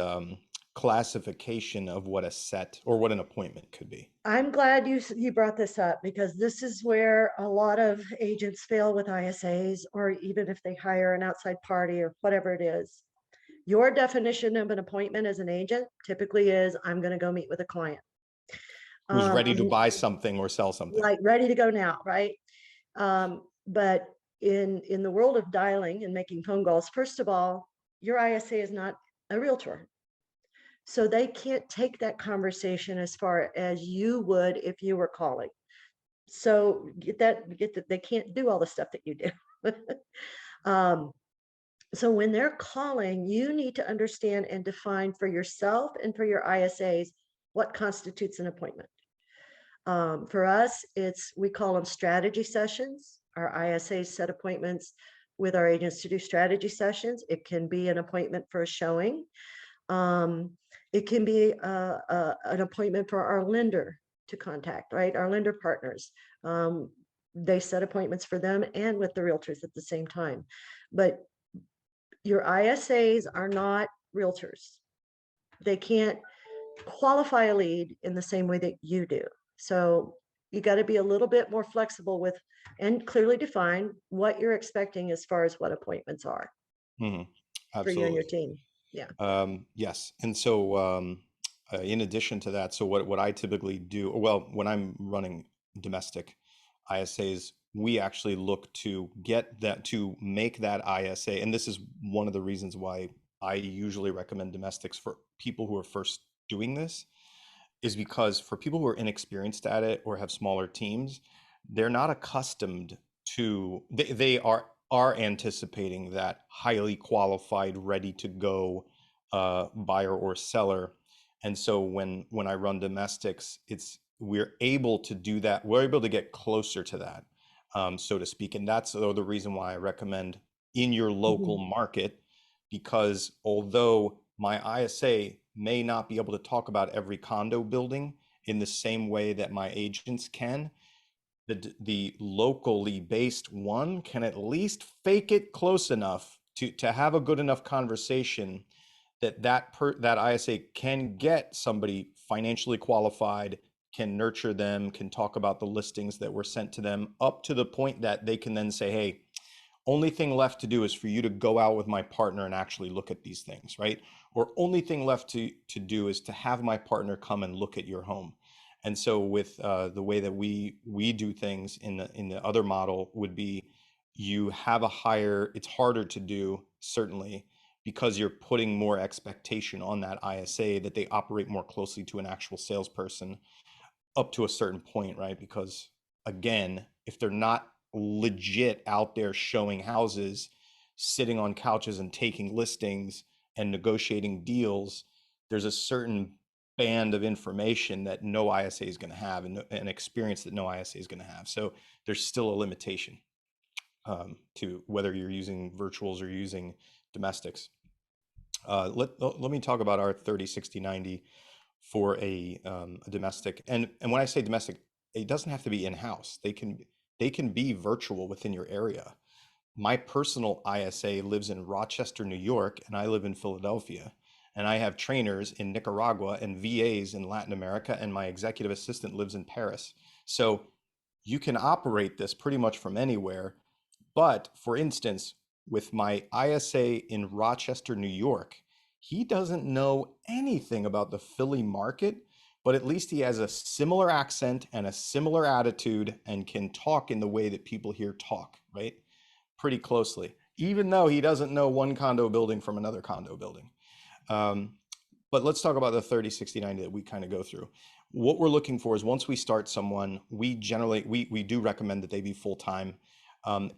classification of what a set or what an appointment could be. I'm glad you brought this up because this is where a lot of agents fail with ISAs, or even if they hire an outside party or whatever it is. Your definition of an appointment as an agent typically is I'm going to go meet with a client. Who's ready to And buy something or sell something. like ready to go now, right? But in the world of dialing and making phone calls, first of all, your ISA is not a realtor. So they can't take that conversation as far as you would if you were calling. So get that they can't do all the stuff that you do. um, so when they're calling, you need to understand and define for yourself and for your ISAs what constitutes an appointment. For us, we call them strategy sessions. Our ISAs set appointments with our agents to do strategy sessions. It can be an appointment for a showing. Um, it can be an appointment for our lender to contact, right? Our lender partners. They set appointments for them and with the realtors at the same time. But your ISAs are not realtors. They can't qualify a lead in the same way that you do. So you got to be a little bit more flexible with and clearly define what you're expecting as far as what appointments are Mhm. for you and your Absolutely. team. Yeah. Yes. And so, in addition to that, so what I typically do, well, when I'm running domestic ISAs, we actually look to get that to make that ISA. And this is one of the reasons why I usually recommend domestics for people who are first doing this, is because for people who are inexperienced at it or have smaller teams, they're not accustomed to, they are anticipating that highly qualified, ready to go buyer or seller. And so when I run domestics, we're able to do that. We're able to get closer to that, so to speak. And that's the reason why I recommend in your local Mhm. market because although my ISA may not be able to talk about every condo building in the same way that my agents can, the locally based one can at least fake it close enough to have a good enough conversation that ISA can get somebody financially qualified, can nurture them, can talk about the listings that were sent to them, up to the point that they can then say, hey, only thing left to do is for you to go out with my partner and actually look at these things, right? Or only thing left to do is to have my partner come and look at your home. And so with the way that we do things in the other model would be, you have a higher, it's harder to do, certainly, because you're putting more expectation on that ISA that they operate more closely to an actual salesperson up to a certain point, right? Because again, if they're not legit out there showing houses, sitting on couches and taking listings and negotiating deals, there's a certain band of information that no ISA is going to have, and an experience that no ISA is going to have. So there's still a limitation to whether you're using virtuals or using domestics. Let me talk about our 30, 60, 90 for a domestic. And when I say domestic, it doesn't have to be in-house. They can be virtual within your area. My personal ISA lives in Rochester, New York, and I live in Philadelphia. And I have trainers in Nicaragua and VAs in Latin America, and my executive assistant lives in Paris. So you can operate this pretty much from anywhere. But for instance, with my ISA in Rochester, New York, he doesn't know anything about the Philly market, but at least he has a similar accent and a similar attitude and can talk in the way that people here talk, right? Pretty closely, even though he doesn't know one condo building from another condo building. Um, but let's talk about the 30, 60, 90 that we kind of go through. What we're looking for is, once we start someone, we generally, we do recommend that they be full-time.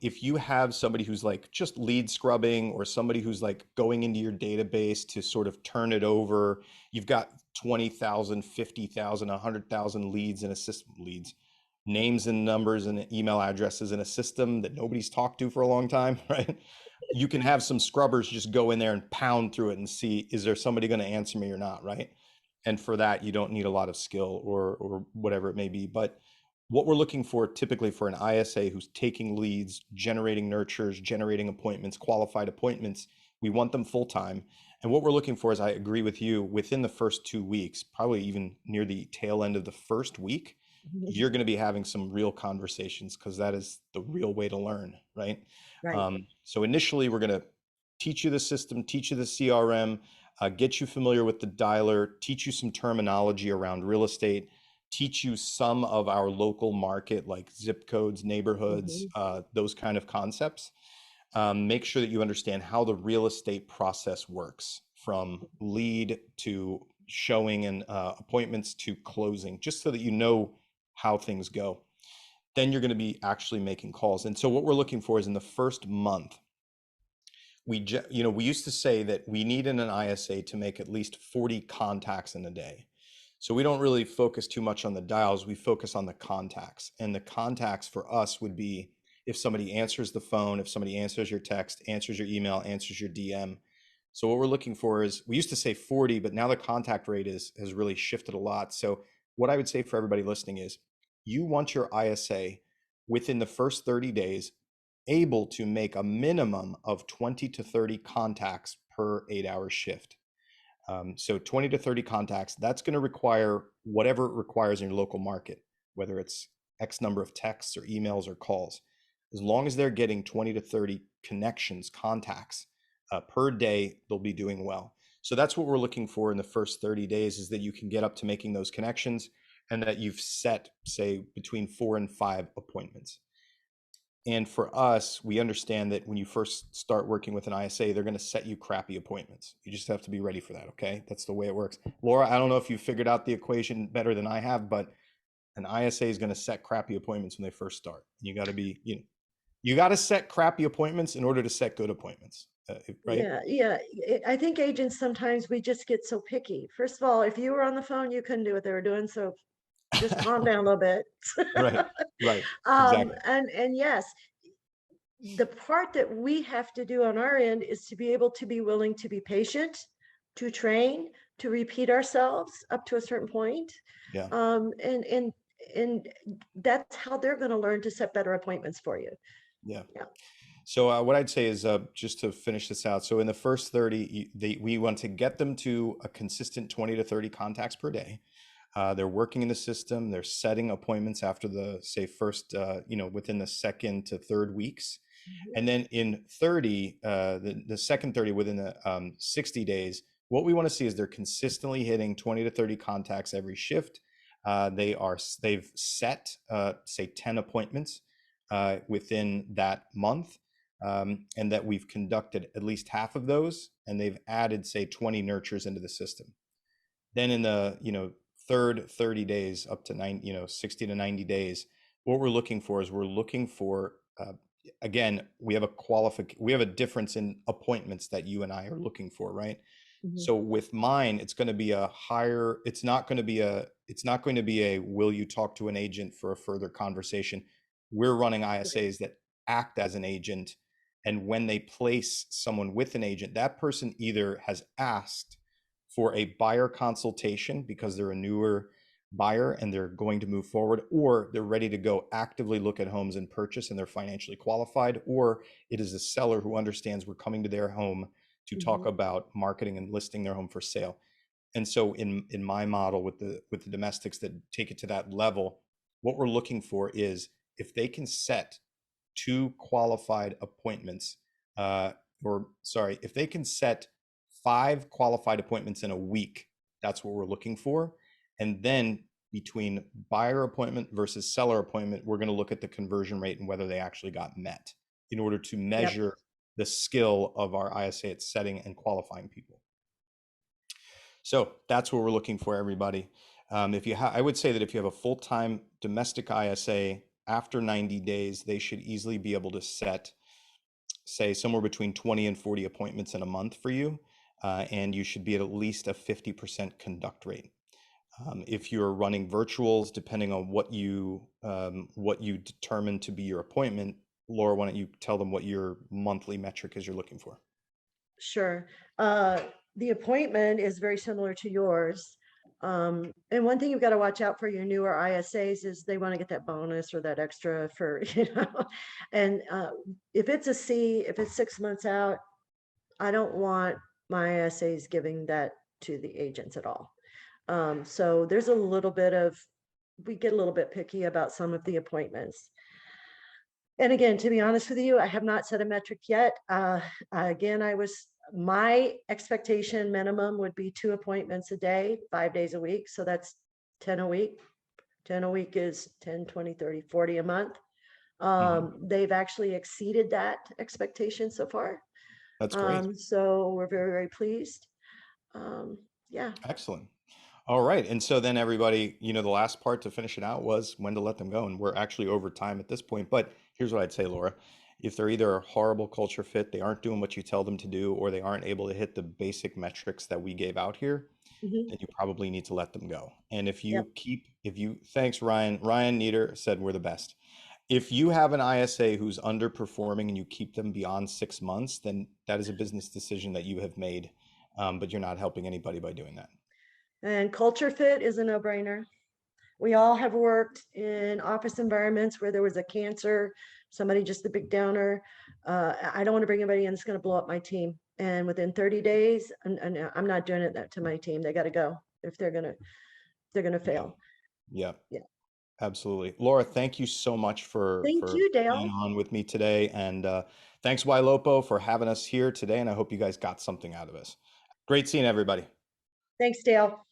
If you have somebody who's like just lead scrubbing, or somebody who's like going into your database to sort of turn it over, you've got 20,000, 50,000, 100,000 leads in a system, leads, names and numbers and email addresses in a system that nobody's talked to for a long time, right? You can have some scrubbers just go in there and pound through it and see, is there somebody going to answer me or not, right? And for that, you don't need a lot of skill or whatever it may be. But what we're looking for typically for an ISA who's taking leads, generating nurtures, generating appointments, qualified appointments, we want them full time. And what we're looking for is, I agree with you, within the first 2 weeks, probably even near the tail end of the first week, you're going to be having some real conversations, because that is the real way to learn, right? Right. So initially, we're going to teach you the system, teach you the CRM, get you familiar with the dialer, teach you some terminology around real estate, teach you some of our local market, like zip codes, neighborhoods, Mhm. those kind of concepts. Make sure that you understand how the real estate process works, from lead to showing and appointments to closing, just so that you know how things go. Then you're going to be actually making calls. And so what we're looking for is, in the first month, we used to say that we need in an ISA to make at least 40 contacts in a day. So we don't really focus too much on the dials. We focus on the contacts. And the contacts for us would be, if somebody answers the phone, if somebody answers your text, answers your email, answers your DM. So what we're looking for is, we used to say 40, but now the contact rate has really shifted a lot. So what I would say for everybody listening is, you want your ISA within the first 30 days able to make a minimum of 20 to 30 contacts per 8-hour shift. So 20 to 30 contacts, that's going to require whatever it requires in your local market, whether it's X number of texts or emails or calls. As long as they're getting 20 to 30 connections, contacts per day, they'll be doing well. So that's what we're looking for in the first 30 days, is that you can get up to making those connections, and that you've set, say, between 4 and 5 appointments. And for us, we understand that when you first start working with an ISA, they're going to set you crappy appointments. You just have to be ready for that, okay? That's the way it works. Laura, I don't know if you figured out the equation better than I have, but an ISA is going to set crappy appointments when they first start. You got to be, you got to set crappy appointments in order to set good appointments, right? Yeah, yeah. I think agents, sometimes we just get so picky. First of all, if you were on the phone, you couldn't do what they were doing. So just calm down a little bit. Right, right, exactly. And yes, the part that we have to do on our end is to be able to be willing to be patient, to train, to repeat ourselves up to a certain point. Yeah. And that's how they're going to learn to set better appointments for you. Yeah. Yeah. So what I'd say is just to finish this out. So in the first 30, we want to get them to a consistent 20 to 30 contacts per day. They're working in the system. They're setting appointments after the, say, first, within the second to third weeks. And then in 30, the second 30 within the 60 days, what we want to see is they're consistently hitting 20 to 30 contacts every shift. They've set, say, 10 appointments within that month. And that we've conducted at least half of those, and they've added, say, 20 nurtures into the system. Then in the, third 30 days up to 60 to 90 days, what we're looking for is again, we have a difference in appointments that you and I are looking for, right? Mhm. So with mine, it's going to be it's not going to be a, will you talk to an agent for a further conversation? We're running ISAs that act as an agent. And when they place someone with an agent, that person either has asked for a buyer consultation because they're a newer buyer and they're going to move forward, or they're ready to go actively look at homes and purchase and they're financially qualified, or it is a seller who understands we're coming to their home to talk Mhm. about marketing and listing their home for sale. And so in my model with the domestics that take it to that level, what we're looking for is if they can set two qualified appointments, or sorry, if they can set 5 qualified appointments in a week, that's what we're looking for. And then between buyer appointment versus seller appointment, we're going to look at the conversion rate and whether they actually got met in order to Yep. measure the skill of our ISA at setting and qualifying people. So that's what we're looking for, everybody. I would say that if you have a full-time domestic ISA, after 90 days, they should easily be able to set, say, somewhere between 20 and 40 appointments in a month for you, and you should be at least a 50% conduct rate. If you're running virtuals, depending on what you determine to be your appointment, Laura, why don't you tell them what your monthly metric is you're looking for? Sure. The appointment is very similar to yours. And one thing you've got to watch out for your newer ISAs is they want to get that bonus or that extra for, and if it's a C, if it's 6 months out, I don't want my ISAs giving that to the agents at all. So there's a little bit of, we get a little bit picky about some of the appointments. And again, to be honest with you, I have not set a metric yet. Again, my expectation minimum would be 2 appointments a day, 5 days a week. So that's 10 a week. 10 a week is 10, 20, 30, 40 a month. Mhm. They've actually exceeded that expectation so far. That's great. So we're very, very pleased. Um, yeah. Excellent. All right. And so then everybody, the last part to finish it out was when to let them go. And we're actually over time at this point. But here's what I'd say, Laura. If they're either a horrible culture fit, they aren't doing what you tell them to do, or they aren't able to hit the basic metrics that we gave out here, Mhm. then you probably need to let them go. And Yep. thanks, Ryan. Ryan Nieder said we're the best. If you have an ISA who's underperforming and you keep them beyond 6 months, then that is a business decision that you have made, but you're not helping anybody by doing that. And culture fit is a no-brainer. We all have worked in office environments where there was a cancer, somebody just a big downer. I don't want to bring anybody in that's going to blow up my team. And within 30 days, and I'm not doing it to my team. They got to go if they're gonna Yeah. fail. Yeah. Yeah. Absolutely. Laura, thank you so much Thank for you, being Dale. on with me today. And thanks, Ylopo, for having us here today. And I hope you guys got something out of this. Great seeing everybody. Thanks, Dale.